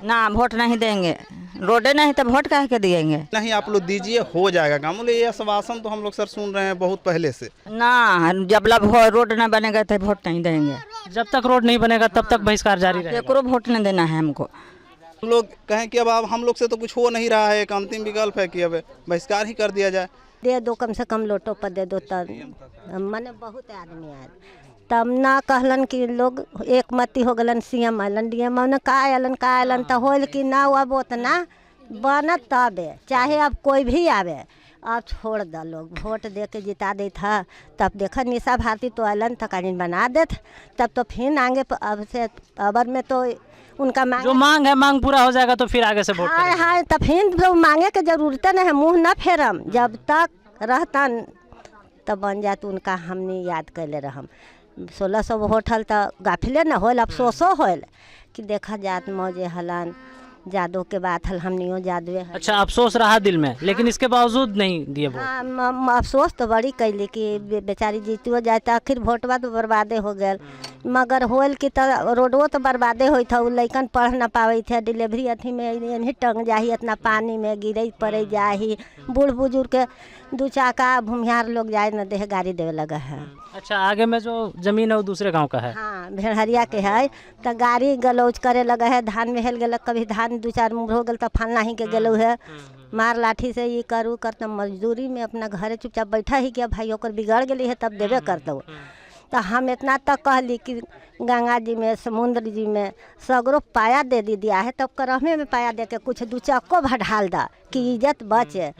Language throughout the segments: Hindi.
ना वोट नहीं देंगे, रोडे नहीं तो वोट काहे के दिएंगे। नहीं आप लोग दीजिए, हो जाएगा काम। बोले ये आश्वासन तो हम लोग सर सुन रहे हैं बहुत पहले से। ना जब रोड न बनेगा तो वोट नहीं देंगे। जब तक रोड नहीं बनेगा तब तक बहिष्कार जारी रहेगा। केकरो वोट नहीं देना है हमको। हम लोग कहें कि अब हम लोग से तो कुछ हो नहीं रहा है, एक अंतिम विकल्प है कि अब बहिष्कार ही कर दिया जाए। दे दो कम से कम लोटो पर दे दो तब मने बहुत आदमी आए तब ना कहलन कि लोग एक मती हो गलन सीएम आलन डीएम ने का आलन तो होल कि ना अब उतना बनत तबे चाहे अब कोई भी आवे। अब छोड़ द लोग वोट दे के जिता दे था तब देखा निशा भारती तो आलन तो कानून बना देत तब तो फिर आगे अब से अबर में तो उनका मांग जो मांग है मांग पूरा हो जाएगा तो फिर आगे से वोट हाय हाय तब फिर तो मांगे के जरूरत नहीं है, मुँह न फेरम जब तक रहतन तब बन जात उनका हमने याद कैले रहम। 1600 वोट हल तो गाफिले न होल अफसोसो होल कि देखा जात मौजे हलन जादू के बात हल हमनियो जादुए। अच्छा अफसोस रहा दिल में, लेकिन इसके बावजूद नहीं दिए वोट। हाँ अफसोस तो बड़ी कैली कि बेचारी जीतियो जाए तो आखिर वोटवा तो बर्बादे हो गए। मगर होल की तो रोडवो तो बर्बादे हो था, लैकन पढ़ न पावे थे, डिलीवरी अथी में इन्हीं टंग जाही, इतना पानी में गिरे पड़े जाही, बूढ़ बुजुर्ग के 2 चक्का भूमिहार लोग जाए न देह गाड़ी देवे लगा है। अच्छा आगे में जो जमीन है वो दूसरे गांव का है। हाँ भेड़हरिया के है तो गाड़ी गलौज करे लगा है, धान में हेल गल कभी धान 2-4 मुँह हो गल तो फलना ही के गलू है मार लाठी से ये करू कर तो मजदूरी में अपना घरे चुपचाप बैठा ही कि भाई होकर बिगड़ गई है तब देवे कर दो। तो हम इतना तक कहली कि गंगा जी में समुद्र जी में सगरो पाया दे दी दिया है तब करहमे में पाया दे के कुछ 2 चक्को बढ़ाल दा कि इज्जत बचे।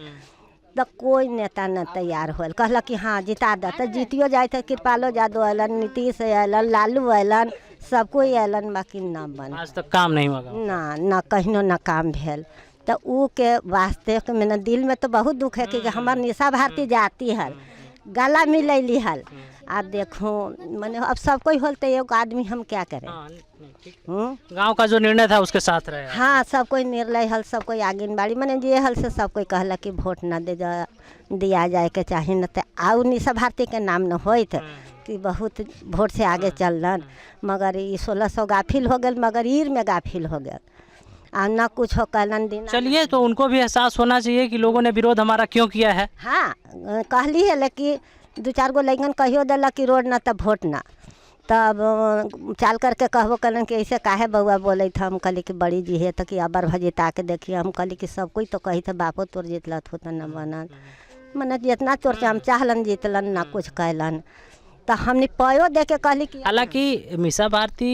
तो कोई नेता न तैयार होल कहला कि हाँ जिता द तो जीतियो जाए थे। कृपालो यादव अलन, नीतीश अलन, लालू अलन, सब कोई अलन बाकी न बन। आज तक काम नहीं हुआ ना न कहीं न काम भेल तो ऊ के वास्ते मेरा दिल में तो बहुत दुख है कि हमार निशा भारती जाती है गला मिलैली हल। आप देखो मैंने अब सब कोई होल तो एक आदमी हम क्या करें। गांव का जो निर्णय था उसके साथ रहे। हाँ सब कोई निर्णय हल, सब कोई आंगनबाड़ी मैंने जे हल से सब कोई कहला कि वोट न दिया जाए के चाहे न तो आउ निशा भारती के नाम न होत कि बहुत वोट से आगे चलन। मगर ये 1600 गाफिल हो गए, मगर ईर में गाफिल हो गए आ न कुछ हो कहलन दिन। चलिए तो उनको भी एहसास होना चाहिए कि लोगों ने विरोध हमारा क्यों किया है। हाँ कहली है लेकिन 2-4 गो लैकन कहियो दिला कि रोड ना तब वोट ना तब चाल करके कहबो कलन कि ऐसे काहे बउआ बोले था। हम कहली कि बड़ी जी है तो कि अबर भजिता के देखिए। हम कहली कि सब कोई तो कही थे बापो तोर जीतलत होता न बनल मने जितना चोर चाम चाहलन जीतलन ना कुछ कहलन तो हमने पयो दे के कहली कि हालांकि निशा भारती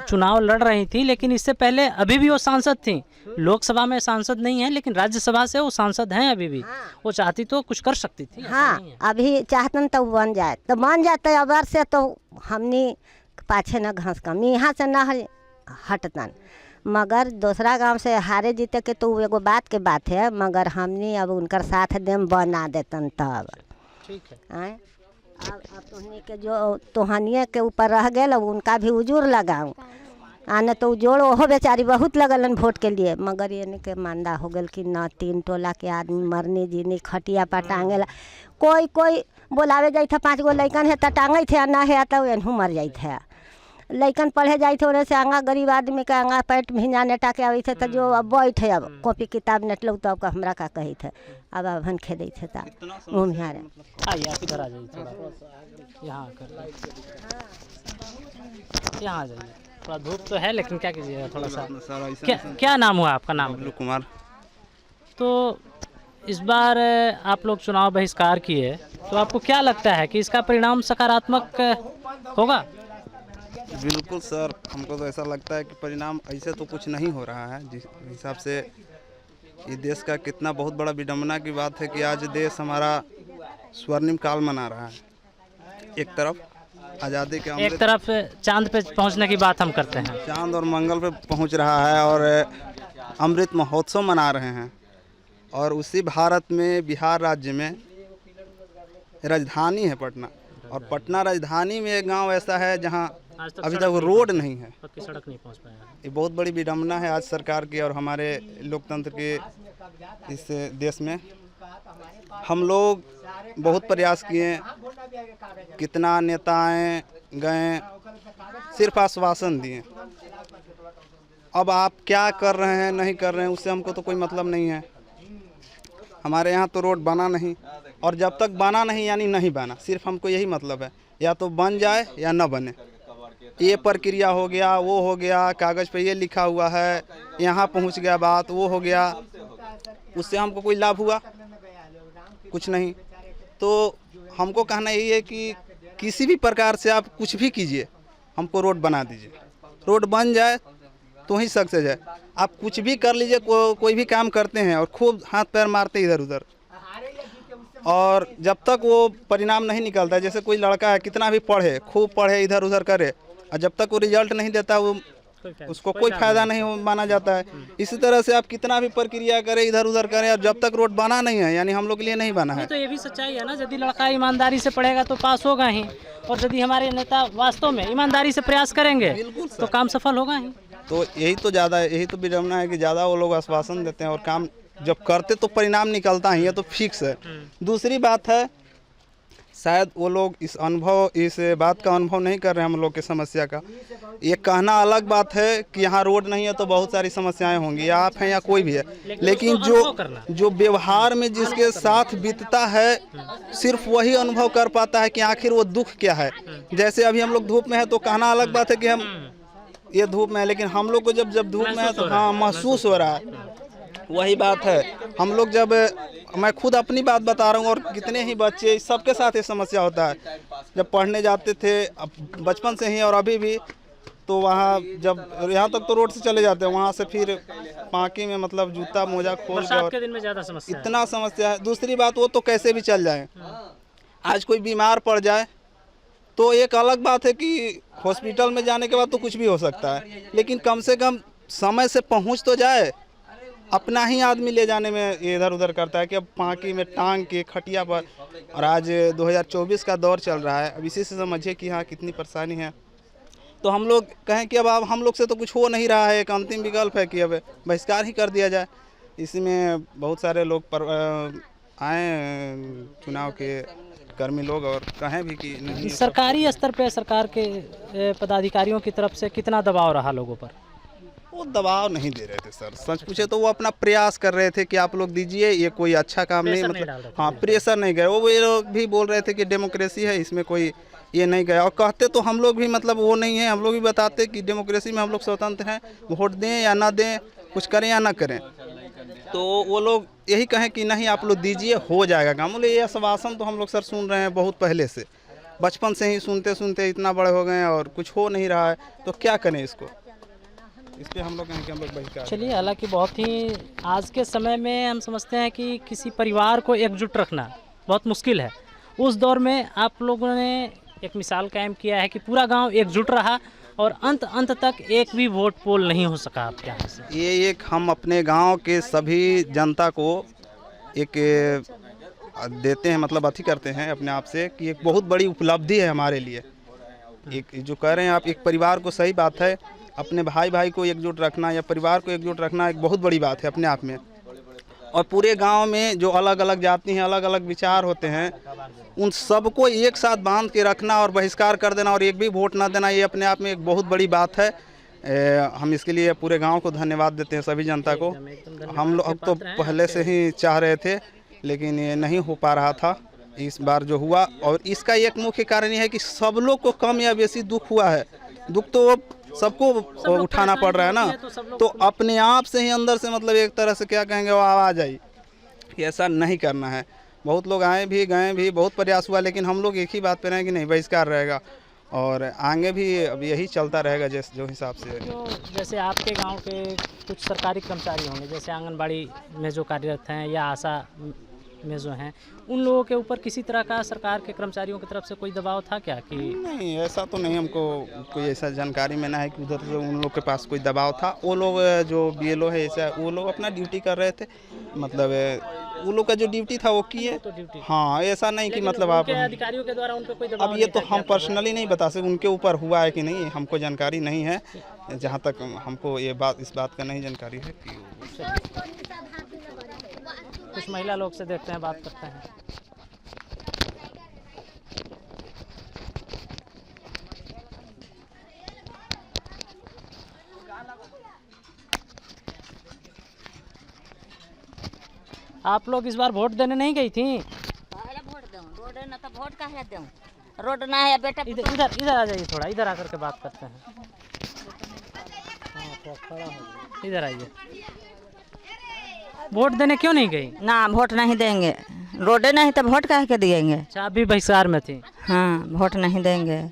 चुनाव लड़ रही थी लेकिन इससे पहले अभी भी वो सांसद थी। लोकसभा में सांसद नहीं है लेकिन राज्यसभा से वो सांसद हैं अभी भी। वो चाहती तो कुछ कर सकती थी। हाँ अभी चाहतन तो बन जाते अबर से तो हमने पाछे न घास कम यहाँ से न हटतन। मगर दूसरा गांव से हारे जीते के तो एगो बात के बात है, मगर हमने अब उनकर साथ देम बना देतन तब ठीक है। अब तुहनी के जो तुहनिए के ऊपर रह गए उनका भी उजूर लगाऊं आने तो जोड़ ओहो बेचारी बहुत लगलन वोट के लिए। मगर ये के मांदा हो गल कि न 3 टोला के आदमी मरनी जीनी खटिया पर टांगेला। कोई बोलावे जाए थे 5 गो लैकन है तो टांगे थे ना है तो एनहू मर जाए थे। लैकन पढ़े जाए थे उन्हें से आंगा गरीब आदमी के आंगा पैट भिंजा नेटा के आवे थे तो जो अब बैठे अब कॉपी किताब नेटलो तो अब हमरा का कही थे अब अभन खेदे थे ता मुँह आइए आप इधर आ जाइए थोड़ा यहाँ यहाँ जाइए। थोड़ा धूप तो है लेकिन क्या कीजिएगा थोड़ा सा। क्या नाम हुआ आपका? नाम कुमार। तो इस बार आप लोग चुनाव बहिष्कार किए तो आपको क्या लगता है कि इसका परिणाम सकारात्मक होगा? बिल्कुल सर, हमको तो ऐसा लगता है कि परिणाम ऐसे तो कुछ नहीं हो रहा है। जिस हिसाब से ये देश का कितना बहुत बड़ा विडम्बना की बात है कि आज देश हमारा स्वर्णिम काल मना रहा है। एक तरफ आज़ादी के एक तरफ चांद पे पहुंचने की बात हम करते हैं, चांद और मंगल पे पहुंच रहा है और अमृत महोत्सव मना रहे हैं। और उसी भारत में बिहार राज्य में राजधानी है पटना, और पटना राजधानी में एक गांव ऐसा है जहां अभी तक रोड नहीं है, सड़क नहीं पहुंच पाया। ये बहुत बड़ी विडम्बना है आज सरकार की और हमारे लोकतंत्र के इस देश में। हम लोग बहुत प्रयास किए, कितना नेता आए गए, सिर्फ आश्वासन दिए। अब आप क्या कर रहे हैं नहीं कर रहे हैं उससे हमको तो कोई मतलब नहीं है। हमारे यहाँ तो रोड बना नहीं, और जब तक बना नहीं यानी नहीं बना, सिर्फ हमको यही मतलब है, या तो बन जाए या न बने। ये प्रक्रिया हो गया, वो हो गया, कागज़ पे ये लिखा हुआ है, यहाँ पहुँच गया बात, वो हो गया, उससे हमको कोई लाभ हुआ कुछ नहीं। तो हमको कहना यही है कि किसी भी प्रकार से आप कुछ भी कीजिए, हमको रोड बना दीजिए। रोड बन जाए तो ही सक्सेस है। आप कुछ भी कर लीजिए, कोई भी काम करते हैं और खूब हाथ पैर मारते इधर उधर, और जब तक वो परिणाम नहीं निकलता, जैसे कोई लड़का है कितना भी पढ़े, खूब पढ़े, इधर उधर करे, और जब तक वो रिजल्ट नहीं देता वो उसको कोई फायदा नहीं माना जाता है। इसी तरह से आप कितना भी प्रक्रिया करें, इधर उधर करें, और जब तक रोड बना नहीं है यानी हम लोग के लिए नहीं बना है। तो ये भी सच्चाई है ना, यदि लड़का ईमानदारी से पढ़ेगा तो पास होगा ही, और यदि हमारे नेता वास्तव में ईमानदारी से प्रयास करेंगे तो काम सफल होगा ही। तो यही तो ज़्यादा है, यही तो विडम्बना है कि ज़्यादा वो लोग आश्वासन देते हैं और काम जब करते तो परिणाम निकलता ही है, तो फिक्स है। दूसरी बात है, शायद वो लोग इस बात का अनुभव नहीं कर रहे हैं हम लोग की समस्या का। ये कहना अलग बात है कि यहाँ रोड नहीं है तो बहुत सारी समस्याएं होंगी, या आप हैं या कोई भी है, लेकिन जो व्यवहार में जिसके साथ बीतता है सिर्फ वही अनुभव कर पाता है कि आखिर वो दुख क्या है। जैसे अभी हम लोग धूप में है तो कहना अलग बात है कि हम ये धूप में है, लेकिन हम लोग को जब धूप में है तो हाँ महसूस हो रहा है। वही बात है, हम लोग जब, मैं खुद अपनी बात बता रहा हूँ, और कितने ही बच्चे, सबके साथ ये समस्या होता है। जब पढ़ने जाते थे बचपन से ही और अभी भी, तो वहाँ जब यहाँ तक तो रोड से चले जाते हैं, वहाँ से फिर पाँकी में मतलब जूता मोजा खोल के, और दिन में ज़्यादा समस्या इतना समस्या है। दूसरी बात, वो तो कैसे भी चल जाए, आज कोई बीमार पड़ जाए तो एक अलग बात है कि हॉस्पिटल में जाने के बाद तो कुछ भी हो सकता है, लेकिन कम से कम समय से पहुँच तो जाए। अपना ही आदमी ले जाने में इधर उधर करता है कि अब पाँकी में टांग के खटिया पर, और आज 2024 का दौर चल रहा है। अब इसी से समझिए कि हाँ कितनी परेशानी है। तो हम लोग कहें कि अब हम लोग से तो कुछ हो नहीं रहा है, एक अंतिम विकल्प है कि अब बहिष्कार ही कर दिया जाए। इसी में बहुत सारे लोग आए चुनाव के कर्मी लोग, और कहें भी कि नहीं। सरकारी स्तर पे सरकार के पदाधिकारियों की तरफ से कितना दबाव रहा लोगों पर? वो दबाव नहीं दे रहे थे सर, सच पूछे तो वो अपना प्रयास कर रहे थे कि आप लोग दीजिए, ये कोई अच्छा काम नहीं, मतलब हाँ प्रेशर नहीं गए। वो लोग भी बोल रहे थे कि डेमोक्रेसी है, इसमें कोई ये नहीं गया, और कहते तो हम लोग भी मतलब वो नहीं है, हम लोग भी बताते कि डेमोक्रेसी में हम लोग स्वतंत्र हैं, वोट दें या ना दें, कुछ करें या ना करें। तो वो लोग यही कहें कि नहीं आप लोग दीजिए, हो जाएगा काम। बोले ये आश्वासन तो हम लोग सर सुन रहे हैं बहुत पहले से, बचपन से ही सुनते सुनते इतना बड़े हो गए हैं और कुछ हो नहीं रहा है, तो क्या करें इसको। इस पर हम लोग कहें कि हम लोग बहिष्कार। चलिए, हालांकि बहुत ही आज के समय में हम समझते हैं कि किसी परिवार को एकजुट रखना बहुत मुश्किल है। उस दौर में आप लोगों ने एक मिसाल कायम किया है कि पूरा गांव एकजुट रहा और अंत तक एक भी वोट पोल नहीं हो सका आपके यहाँ से। ये एक हम अपने गांव के सभी जनता को एक देते हैं, मतलब अथी करते हैं अपने आप से कि एक बहुत बड़ी उपलब्धि है हमारे लिए। एक जो कह रहे हैं आप, एक परिवार को, सही बात है, अपने भाई को एकजुट रखना या परिवार को एकजुट रखना एक बहुत बड़ी बात है अपने आप में। और पूरे गांव में जो अलग अलग जाति हैं, अलग अलग विचार होते हैं, उन सबको एक साथ बांध के रखना और बहिष्कार कर देना और एक भी वोट ना देना, ये अपने आप में एक बहुत बड़ी बात है। हम इसके लिए पूरे गांव को धन्यवाद देते हैं, सभी जनता को। हम लोग तो पहले से ही चाह रहे थे, लेकिन ये नहीं हो पा रहा था। इस बार जो हुआ, और इसका एक मुख्य कारण ये है कि सब लोग को कम या बेसी दुख हुआ है। दुख तो सबको उठाना पड़ रहा है ना, तो अपने आप से ही अंदर से मतलब एक तरह से क्या कहेंगे, वो आवाज़ आई कि ऐसा नहीं करना है। बहुत लोग आए भी गए भी, बहुत प्रयास हुआ, लेकिन हम लोग एक ही बात पे रहे कि नहीं, बहिष्कार रहेगा और आगे भी अब यही चलता रहेगा जो हिसाब से। तो जैसे आपके गांव के कुछ सरकारी कर्मचारी होंगे, जैसे आंगनबाड़ी में जो कार्यरत हैं या आशा में जो हैं, उन लोगों के ऊपर किसी तरह का सरकार के कर्मचारियों की तरफ से कोई दबाव था क्या? कि नहीं, ऐसा तो नहीं, हमको कोई ऐसा जानकारी में ना है कि उधर से उन लोग के पास कोई दबाव था। वो लोग जो BLO है, ऐसा वो लोग अपना ड्यूटी कर रहे थे, मतलब वो लोग का जो ड्यूटी था वो किए। तो ड्यूटी, हाँ, ऐसा नहीं कि मतलब आप अधिकारियों के द्वारा उन पर कोई दबाव। अब ये तो हम पर्सनली नहीं बता सकते उनके ऊपर हुआ है कि नहीं, हमको जानकारी नहीं है। जहाँ तक हमको इस बात का नहीं जानकारी है कि कुछ महिला लोग से देखते हैं, बात करते हैं। आप लोग इस बार वोट देने नहीं गई थी? रोड ना है बेटा। इधर इधर इधर आ जाइए, थोड़ा इधर आकर के बात करते हैं। इधर आइए। वोट देने क्यों नहीं गई? ना वोट नहीं देंगे, रोडे नहीं तो वोट काहे के दिएंगे। अच्छा, आप भी बहिष्कार में थी? हाँ, वोट नहीं देंगे।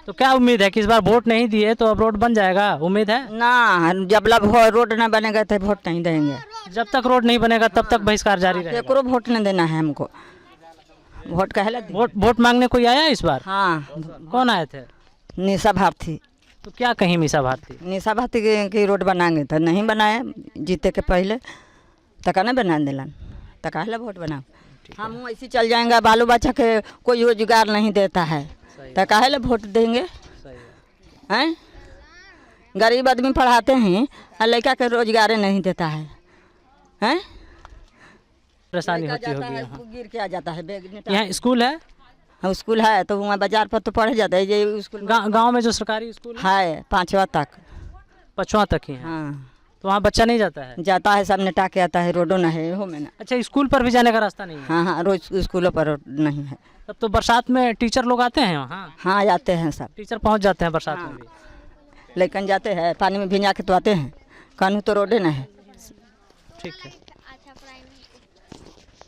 तो क्या उम्मीद है कि इस बार वोट नहीं दिए तो अब रोड बन जाएगा? उम्मीद है? ना, जब रोड ना बनेगा तो वोट नहीं देंगे। जब तक रोड नहीं बनेगा तब तक बहिष्कार जारी रहेगा। केकरो वोट नहीं देना है हमको। वोट काहे दी? वोट मांगने कोई आया इस बार? हाँ, कौन आए थे? निशा भारती। तो क्या कहीं मीसा भारती? निशा भारती की रोड बनाएंगे तो नहीं बनाए, जीते के पहले तक ना बना दिलन, तो काहे वोट बना। हम ऐसे चल जाएंगे, बालू बच्चा के कोई रोजगार नहीं देता है तो काहे वोट देंगे। हैं, गरीब आदमी पढ़ाते हैं और लड़का के रोजगार नहीं देता है। हैं, परेशानी लड़का होती जाता होगी है, यहाँ। गिर के आ जाता है बैग में। यहाँ स्कूल है? हाँ, स्कूल है तो वहाँ बाजार पर तो पढ़ जाता है। ये स्कूल गांव में जो सरकारी स्कूल है 5वां तक। 5वां तक ही है? हाँ, तो वहाँ बच्चा नहीं जाता है? जाता है, सब नेटा के आता है, रोडो ना है हो में ना। अच्छा, स्कूल पर भी जाने का रास्ता नहीं है? हाँ हाँ, रोज स्कूलों पर रोड नहीं है। तब तो बरसात में टीचर लोग आते हैं वहाँ? हाँ, जाते हैं सब, टीचर पहुँच जाते हैं बरसात में भी? लेकिन जाते हैं पानी में भिंजा के तो आते हैं, कानून तो रोडे ना है। ठीक है।